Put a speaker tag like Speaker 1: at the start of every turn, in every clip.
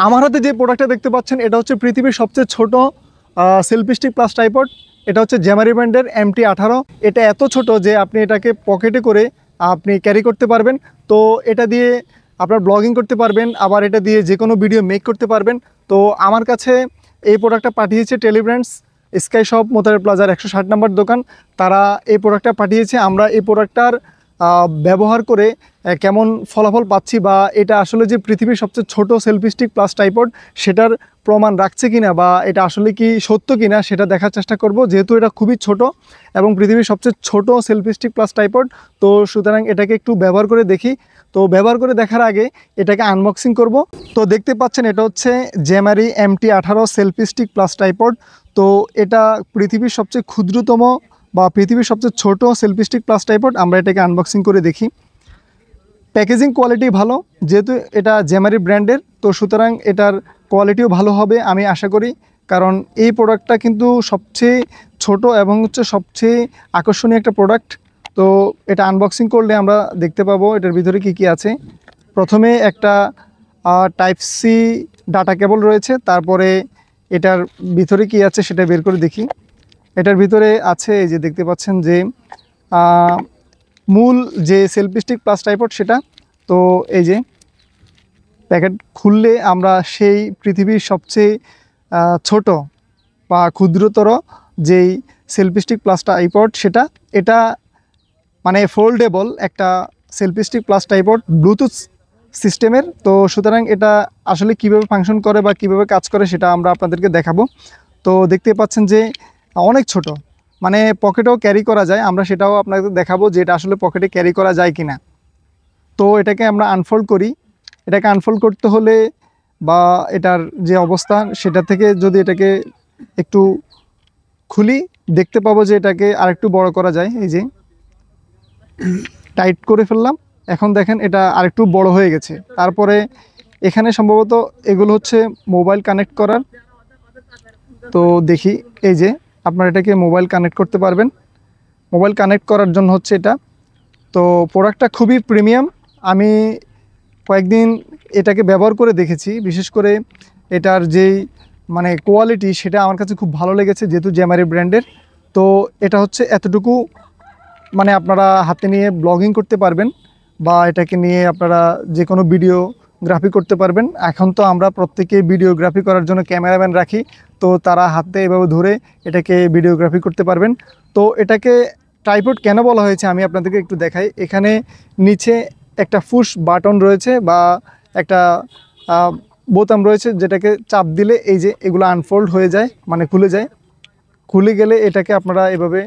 Speaker 1: আমার হাতে যে প্রোডাক্টটা দেখতে পাচ্ছেন এটা হচ্ছে পৃথিবীর সবচেয়ে ছোট সেলফি স্টিক প্লাস ট্রাইপড। এটা হচ্ছে জ্যামারি ব্র্যান্ডের MT18। এটা এত ছোট যে আপনি এটাকে পকেটে করে আপনি ক্যারি করতে পারবেন। তো এটা দিয়ে আপনার ব্লগিং করতে পারবেন, আবার এটা দিয়ে যে কোনো ভিডিও মেক করতে পারবেন। তো আমার কাছে এই প্রোডাক্টটা পাঠিয়েছে টেলিব্র্যান্ডস স্কাই শপ মোতারের প্লাজার 160 নম্বর দোকান। তারা এই প্রোডাক্টটা পাঠিয়েছে। আমরা এই প্রোডাক্টটার ব্যবহার করে কেমন ফলাফল পাচ্ছি বা এটা আসলে যে পৃথিবীর সবচেয়ে ছোট সেলফি স্টিক প্লাস ট্রাইপড সেটার প্রমাণ রাখছে কিনা বা এটা আসলে কি সত্য কিনা সেটা দেখার চেষ্টা করব, যেহেতু এটা খুবই ছোট এবং পৃথিবীর সবচেয়ে ছোট সেলফি স্টিক প্লাস ট্রাইপড। তো সুতরাং এটাকে একটু ব্যবহার করে দেখি। তো ব্যবহার করে দেখার আগে এটাকে আনবক্সিং করব। তো দেখতে পাচ্ছেন এটা হচ্ছে জ্যামারি MT18 selfie stick plus tripod. তো এটা পৃথিবীর সবচেয়ে ক্ষুদ্রতম বা পৃথিবীর সবচেয়ে ছোট সেলফি স্টিক প্লাস ট্রাইপড। আমরা এটাকে আনবক্সিং করে দেখি। প্যাকেজিং কোয়ালিটি ভালো, যেহেতু এটা জ্যামারি ব্র্যান্ডের, তো সুতরাং এটার কোয়ালিটিও ভালো হবে আমি আশা করি। কারণ এই প্রোডাক্টটা কিন্তু সবচেয়ে ছোট এবং হচ্ছে সবচেয়ে আকর্ষণীয় একটা প্রোডাক্ট। তো এটা আনবক্সিং করলে আমরা দেখতে পাবো এটার ভিতরে কি কি আছে। প্রথমে একটা টাইপ সি ডাটা কেবল রয়েছে, তারপরে এটার ভিতরে কি আছে সেটা বের করে দেখি। এটার ভিতরে আছে এই যে দেখতে পাচ্ছেন যে মূল যে সেলফি স্টিক প্লাস ট্রাইপড সেটা। তো এই যে প্যাকেট খুললে আমরা সেই পৃথিবীর সবচেয়ে ছোট বা ক্ষুদ্রতর যেই সেলফি স্টিক প্লাস ট্রাইপড সেটা, এটা মানে ফোল্ডেবল একটা selfie stick plus tripod Bluetooth সিস্টেমের। তো সুতরাং এটা আসলে কিভাবে ফাংশন করে বা কিভাবে কাজ করে সেটা আমরা আপনাদেরকে দেখাবো। তো দেখতে পাচ্ছেন যে অনেক ছোট, মানে পকেটেও ক্যারি করা যায়। আমরা সেটাও আপনাদের দেখাবো যে এটা আসলে পকেটে ক্যারি করা যায় কিনা। তো এটাকে আমরা আনফোল্ড করি। এটাকে আনফোল্ড করতে হলে বা এটার যে অবস্থা সেটা থেকে যদি এটাকে একটু খুলি দেখতে পাবো যে এটাকে আরেকটু বড় করা যায়। এই যে টাইট করে ফেললাম, এখন দেখেন এটা আরেকটু বড় হয়ে গেছে। তারপরে এখানে সম্ভবত এগুলো হচ্ছে মোবাইল কানেক্ট করার। তো দেখি এই যে আপনারা এটাকে মোবাইল কানেক্ট করতে পারবেন। মোবাইল কানেক্ট করার জন্য হচ্ছে এটা। তো প্রোডাক্টটা খুবই প্রিমিয়াম। আমি কয়েকদিন এটাকে ব্যবহার করে দেখেছি, বিশেষ করে এটার যেই মানে কোয়ালিটি সেটা আমার কাছে খুব ভালো লেগেছে, যেহেতু জ্যামারি ব্র্যান্ডের। তো এটা হচ্ছে এতটুকু মানে আপনারা হাতে নিয়ে ব্লগিং করতে পারবেন বা এটাকে নিয়ে আপনারা যে কোনো ভিডিওগ্রাফি করতে পারবেন। এখন তো আমরা প্রত্যেকে ভিডিওগ্রাফি করার জন্য ক্যামেরাম্যান রাখি, তো তারা হাতে এভাবে ধরে এটাকে ভিডিওগ্রাফি করতে পারবেন। তো এটাকে ট্রাইপড কেন বলা হয়েছে আমি আপনাদেরকে একটু দেখাই। এখানে নিচে একটা পুশ বাটন রয়েছে বা একটা বোতাম রয়েছে, যেটাকে চাপ দিলে এই যে এগুলো আনফোল্ড হয়ে যায়, মানে খুলে যায়। খুলে গেলে এটাকে আপনারা এভাবে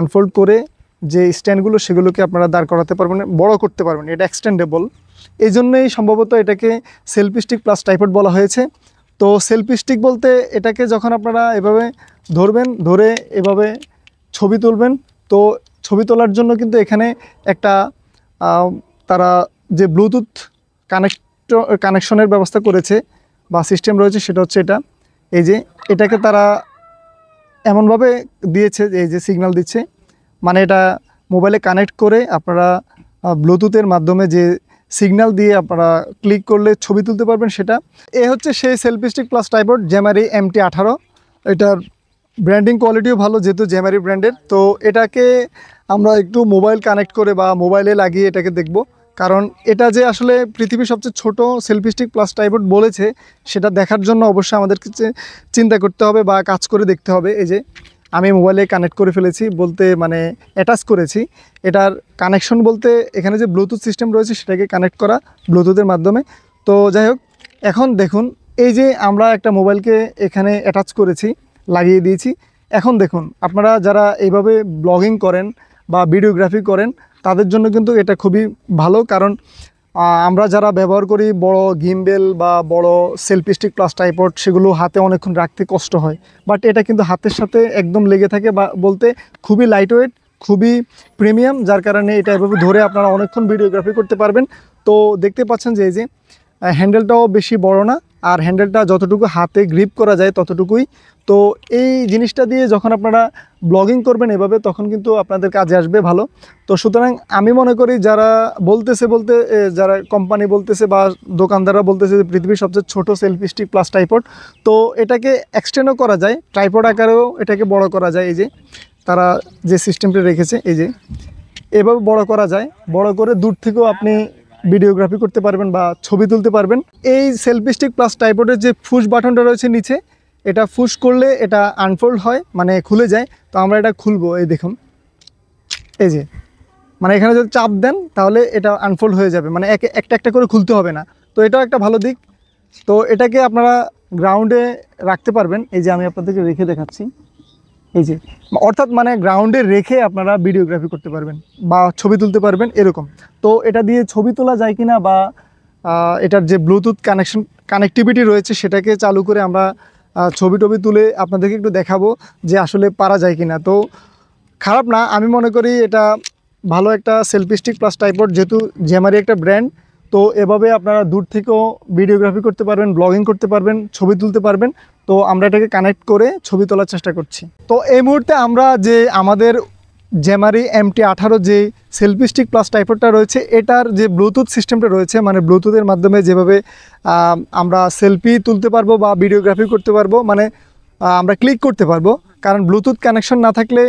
Speaker 1: আনফোল্ড করে যে স্ট্যান্ডগুলো সেগুলোকে আপনারা দাঁড় করাতে পারবেন, বড় করতে পারবেন। এটা এক্সটেন্ডেবল, এই জন্যই সম্ভবত এটাকে সেলফি স্টিক প্লাস ট্রাইপড বলা হয়েছে। তো সেলফি স্টিক বলতে এটাকে যখন আপনারা এভাবে ধরবেন, ধরে এভাবে ছবি তুলবেন, তো ছবি তোলার জন্য কিন্তু এখানে একটা তারা যে ব্লুটুথ কানেকশনের ব্যবস্থা করেছে বা সিস্টেম রয়েছে, সেটা হচ্ছে এটা। এই যে এটাকে তারা এমনভাবে দিয়েছে যে এই যে সিগন্যাল দিচ্ছে, মানে এটা মোবাইলে কানেক্ট করে আপনারা ব্লুটুথের মাধ্যমে যে সিগন্যাল দিয়ে আপনারা ক্লিক করলে ছবি তুলতে পারবেন সেটা। এ হচ্ছে সেই সেলফি স্টিক প্লাস ট্রাইপড জ্যামারি MT18। এটার ব্র্যান্ডিং কোয়ালিটিও ভালো, যেহেতু জ্যামারি ব্র্যান্ডের। তো এটাকে আমরা একটু মোবাইল কানেক্ট করে বা মোবাইলে লাগিয়ে এটাকে দেখব, কারণ এটা যে আসলে পৃথিবীর সবচেয়ে ছোট সেলফি স্টিক প্লাস ট্রাইপড বলেছে সেটা দেখার জন্য অবশ্যই আমাদেরকে চিন্তা করতে হবে বা কাজ করে দেখতে হবে। এই যে আমি মোবাইলে কানেক্ট করে ফেলেছি, বলতে মানে অ্যাটাচ করেছি। এটার কানেকশন বলতে এখানে যে ব্লুটুথ সিস্টেম রয়েছে সেটাকে কানেক্ট করা ব্লুটুথের মাধ্যমে। তো যাই হোক, এখন দেখুন এই যে আমরা একটা মোবাইলকে এখানে অ্যাটাচ করেছি, লাগিয়ে দিয়েছি। এখন দেখুন আপনারা যারা এইভাবে ব্লগিং করেন বা ভিডিওগ্রাফি করেন তাদের জন্য কিন্তু এটা খুবই ভালো, কারণ আমরা যারা ব্যবহার করি বড় গিম্বেল বা বড় সেলফি স্টিক প্লাস ট্রাইপড, সেগুলো হাতে অনেকক্ষণ রাখতে কষ্ট হয়। বাট এটা কিন্তু হাতের সাথে একদম লেগে থাকে, বা বলতে খুবই লাইট ওয়েট, খুবই প্রিমিয়াম, যার কারণে এটা এভাবে ধরে আপনারা অনেকক্ষণ ভিডিওগ্রাফি করতে পারবেন। তো দেখতে পাচ্ছেন যে এই যে হ্যান্ডেলটাও বেশি বড় না, আর হ্যান্ডেলটা যতটুকু হাতে গ্রিপ করা যায় ততটুকুই। তো এই জিনিসটা দিয়ে যখন আপনারা ব্লগিং করবেন এভাবে, তখন কিন্তু আপনাদের কাজে আসবে ভালো। তো সুতরাং আমি মনে করি যারা যারা কোম্পানি বলতেছে বা দোকানদাররা বলতেছে যে পৃথিবীর সবচেয়ে ছোট সেলফি স্টিক প্লাস ট্রাইপড, তো এটাকে এক্সটেন্ডও করা যায়, ট্রাইপড আকারেও এটাকে বড় করা যায়। এই যে তারা যে সিস্টেমটা রেখেছে, এই যে এভাবে বড় করা যায়। বড় করে দূর থেকেও আপনি ভিডিওগ্রাফি করতে পারবেন বা ছবি তুলতে পারবেন। এই সেলফি স্টিক প্লাস ট্রাইপডের যে পুশ বাটনটা রয়েছে নিচে, এটা পুশ করলে এটা আনফোল্ড হয়, মানে খুলে যায়। তো আমরা এটা খুলবো, এই দেখুন, এই যে মানে এখানে যদি চাপ দেন তাহলে এটা আনফোল্ড হয়ে যাবে, মানে একটা একটা করে খুলতে হবে না। তো এটাও একটা ভালো দিক। তো এটাকে আপনারা গ্রাউন্ডে রাখতে পারবেন। এই যে আমি আপনাদেরকে রেখে দেখাচ্ছি, এই যে অর্থাৎ মানে গ্রাউন্ডে রেখে আপনারা ভিডিওগ্রাফি করতে পারবেন বা ছবি তুলতে পারবেন এরকম। তো এটা দিয়ে ছবি তোলা যায় কিনা বা এটার যে ব্লুটুথ কানেক্টিভিটি রয়েছে সেটাকে চালু করে আমরা ছবি টবি তুলে আপনাদেরকে একটু দেখাবো যে আসলে পারা যায় কিনা। তো খারাপ না, আমি মনে করি এটা ভালো একটা সেলফি স্টিক প্লাস ট্রাইপড, যেহেতু জ্যামারি একটা ব্র্যান্ড। তো এভাবে আপনারা দূর থেকেও ভিডিওগ্রাফি করতে পারবেন, ব্লগিং করতে পারবেন, ছবি তুলতে পারবেন। তো আমরা এটাকে কানেক্ট করে ছবি তোলার চেষ্টা করছি। তো এই মুহূর্তে আমরা যে আমাদের জ্যামারি MT18 যে সেলফি স্টিক প্লাস ট্রাইপডটা রয়েছে, এটার যে ব্লুটুথ সিস্টেমটা রয়েছে, মানে ব্লুটুথের মাধ্যমে যেভাবে আমরা সেলফি তুলতে পারবো বা ভিডিওগ্রাফি করতে পারবো, মানে আমরা ক্লিক করতে পারবো। কারণ ব্লুটুথ কানেকশন না থাকলে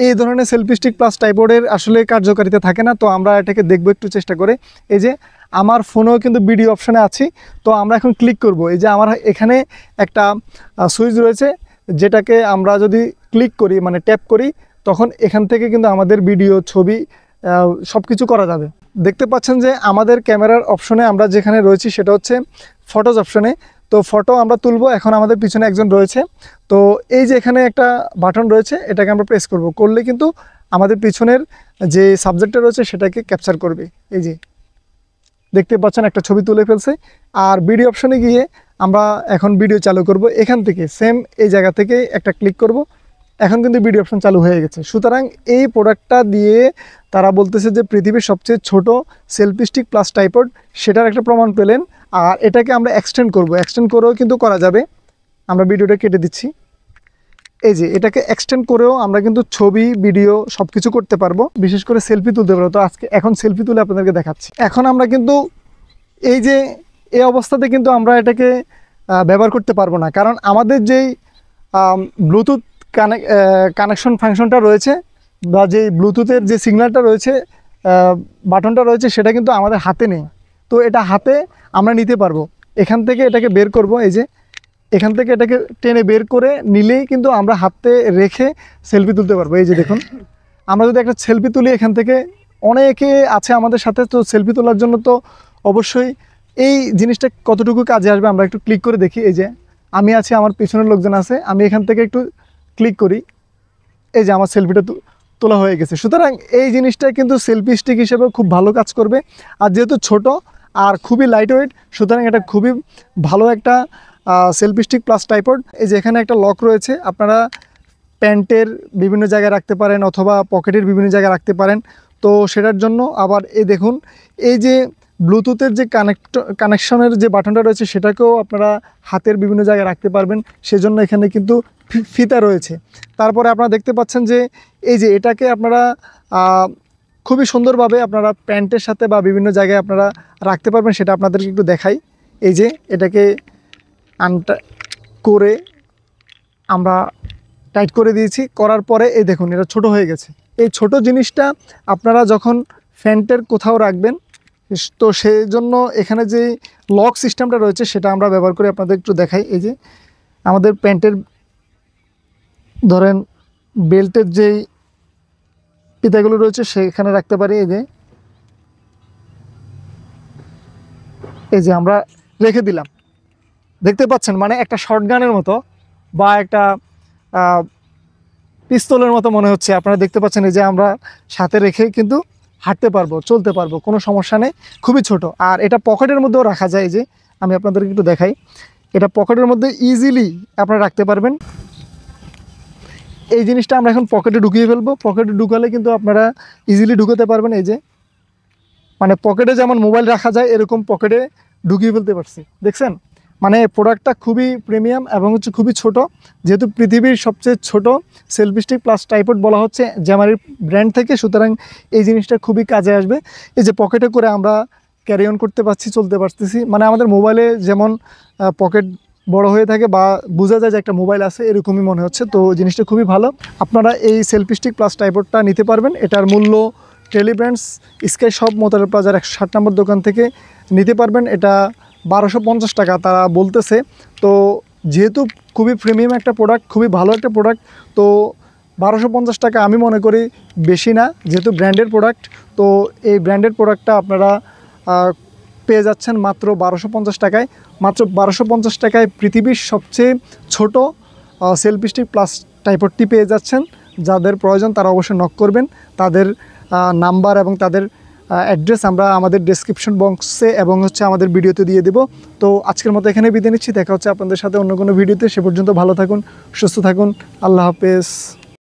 Speaker 1: এই ধরনের সেলফি স্টিক প্লাস ট্রাইপডের আসলে কার্যকারিতা থাকে না। তো আমরা এটাকে দেখবো একটু চেষ্টা করে। এই যে আমার ফোনেও কিন্তু ভিডিও অপশানে আছি। তো আমরা এখন ক্লিক করব। এই যে আমার এখানে একটা সুইচ রয়েছে, যেটাকে আমরা যদি ক্লিক করি, মানে ট্যাপ করি, তখন এখান থেকে কিন্তু আমাদের ভিডিও, ছবি সব কিছু করা যাবে। দেখতে পাচ্ছেন যে আমাদের ক্যামেরার অপশনে আমরা যেখানে রয়েছি সেটা হচ্ছে ফটোজ অপশনে। তো ফটো আমরা তুলবো। এখন আমাদের পিছনে একজন রয়েছে। তো এই যে এখানে একটা বাটন রয়েছে, এটাকে আমরা প্রেস করব, করলে কিন্তু আমাদের পিছনের যে সাবজেক্টটা রয়েছে সেটাকে ক্যাপচার করবে। এই যে দেখতে পাচ্ছেন একটা ছবি তুলে ফেলছে। আর ভিডিও অপশনে গিয়ে আমরা এখন ভিডিও চালু করব। এখান থেকে সেম এই জায়গা থেকে একটা ক্লিক করব। এখন কিন্তু ভিডিও অপশন চালু হয়ে গেছে। সুতরাং এই প্রোডাক্টটা দিয়ে তারা বলতেছে যে পৃথিবীর সবচেয়ে ছোট সেলফি স্টিক প্লাস ট্রাইপড, সেটার একটা প্রমাণ পেলেন। আর এটাকে আমরা এক্সটেন্ড করব, এক্সটেন্ড করেও কিন্তু করা যাবে। আমরা ভিডিওটা কেটে দিচ্ছি। এই যে এটাকে এক্সটেন্ড করেও আমরা কিন্তু ছবি, ভিডিও সব কিছু করতে পারবো, বিশেষ করে সেলফি তুলতে পারবো। তো এখন সেলফি তুলে আপনাদেরকে দেখাচ্ছি। এখন আমরা কিন্তু এই যে এই অবস্থাতে কিন্তু আমরা এটাকে ব্যবহার করতে পারবো না, কারণ আমাদের যেই ব্লুটুথ কানেকশন ফাংশনটা রয়েছে বা যে ব্লুটুথের যে সিগন্যালটা রয়েছে, বাটনটা রয়েছে, সেটা কিন্তু আমাদের হাতে নেই। তো এটা হাতে আমরা নিতে পারবো। এখান থেকে এটাকে বের করব। এই যে এখান থেকে এটাকে টেনে বের করে নিলেই কিন্তু আমরা হাতে রেখে সেলফি তুলতে পারবো। এই যে দেখুন, আমরা যদি একটা সেলফি তুলি, এখান থেকে অনেকে আছে আমাদের সাথে। তো সেলফি তোলার জন্য তো অবশ্যই এই জিনিসটা কতটুকু কাজে আসবে আমরা একটু ক্লিক করে দেখি। এই যে আমি আছি, আমার পিছনের লোকজন আছে, আমি এখান থেকে একটু ক্লিক করি। এই যে আমার সেলফিটা তোলা হয়ে গেছে। সুতরাং এই জিনিসটা কিন্তু সেলফি স্টিক হিসেবে খুব ভালো কাজ করবে। আর যেহেতু ছোট আর খুবই লাইট ওয়েট, সুতরাং এটা খুবই ভালো একটা সেলফি স্টিক প্লাস ট্রাইপড। এই যে এখানে একটা লক রয়েছে, আপনারা প্যান্টের বিভিন্ন জায়গায় রাখতে পারেন অথবা পকেটের বিভিন্ন জায়গায় রাখতে পারেন। তো সেটার জন্য আবার এই দেখুন, এই যে ব্লুটুথের যে কানেকশনের যে বাটনটা রয়েছে, সেটাকেও আপনারা হাতের বিভিন্ন জায়গায় রাখতে পারবেন। সেজন্য এখানে কিন্তু ফিতা রয়েছে। তারপরে আপনারা দেখতে পাচ্ছেন যে এই যে এটাকে আপনারা খুবই সুন্দরভাবে আপনারা প্যান্টের সাথে বা বিভিন্ন জায়গায় আপনারা রাখতে পারবেন। সেটা আপনাদেরকে একটু দেখাই। এই যে এটাকে আনটা করে আমরা টাইট করে দিয়েছি, করার পরে এই দেখুন এটা ছোট হয়ে গেছে। এই ছোট জিনিসটা আপনারা যখন প্যান্টের কোথাও রাখবেন, তো সেই জন্য এখানে যে লক সিস্টেমটা রয়েছে সেটা আমরা ব্যবহার করে আপনাদের একটু দেখাই। এই যে আমাদের প্যান্টের ধরেন বেল্টের যেই ফিতাগুলো রয়েছে সেখানে রাখতে পারি। এই যে আমরা রেখে দিলাম, দেখতে পাচ্ছেন মানে একটা শর্টগানের মতো বা একটা পিস্তলের মতো মনে হচ্ছে। আপনারা দেখতে পাচ্ছেন এই যে আমরা সাথে রেখে কিন্তু হাঁটতে পারবো, চলতে পারবো, কোনো সমস্যা নেই। খুবই ছোট। আর এটা পকেটের মধ্যেও রাখা যায়। এই যে আমি আপনাদেরকে একটু দেখাই, এটা পকেটের মধ্যে ইজিলি আপনারা রাখতে পারবেন। এই জিনিসটা আমরা এখন পকেটে ঢুকিয়ে ফেলবো। পকেটে ঢুকালে কিন্তু আপনারা ইজিলি ঢুকাতে পারবেন। এই যে মানে পকেটে যেমন মোবাইল রাখা যায়, এরকম পকেটে ঢুকিয়ে ফেলতে পারছি, দেখছেন। মানে প্রোডাক্টটা খুবই প্রিমিয়াম এবং হচ্ছে খুবই ছোট, যেহেতু পৃথিবীর সবচেয়ে ছোট সেলফি স্টিক প্লাস ট্রাইপড বলা হচ্ছে জ্যামারির ব্র্যান্ড থেকে, সুতরাং এই জিনিসটা খুবই কাজে আসবে। এই যে পকেটে করে আমরা ক্যারি অন করতে পারছি, চলতে পারতেছি, মানে আমাদের মোবাইলে যেমন পকেট বড় হয়ে থাকে বা বোঝা যায় যে একটা মোবাইল আছে, এরকমই মনে হচ্ছে। তো জিনিসটা খুবই ভালো। আপনারা এই সেলফি স্টিক প্লাস ট্রাইপডটা নিতে পারবেন। এটার মূল্য Tele Brands Sky Shop Motaleb প্লাজার 160 নম্বর দোকান থেকে নিতে পারবেন। এটা 1250 টাকা তারা বলতেছে। তো যেহেতু খুবই প্রিমিয়াম একটা প্রোডাক্ট, খুবই ভালো একটা প্রোডাক্ট, তো 1250 টাকা আমি মনে করি বেশি না, যেহেতু ব্র্যান্ডের প্রোডাক্ট। তো এই ব্র্যান্ডেড প্রোডাক্টটা আপনারা পেয়ে যাচ্ছেন মাত্র 1250 টাকায়। মাত্র 1250 টাকায় পৃথিবীর সবচেয়ে ছোট সেলফি স্টিক প্লাস ট্রাইপডটি পেয়ে যাচ্ছেন। যাদের প্রয়োজন তারা অবশ্যই নক করবেন। তাদের নাম্বার এবং তাদের অ্যাড্রেস আমরা আমাদের ডেসক্রিপশন বক্সে এবং হচ্ছে আমাদের ভিডিওতে দিয়ে দেব। তো আজকের মতো এখানে বিদায় নিচ্ছি, দেখা হচ্ছে আপনাদের সাথে অন্য কোনো ভিডিওতে। সে পর্যন্ত ভালো থাকুন, সুস্থ থাকুন, আল্লাহ হাফেজ।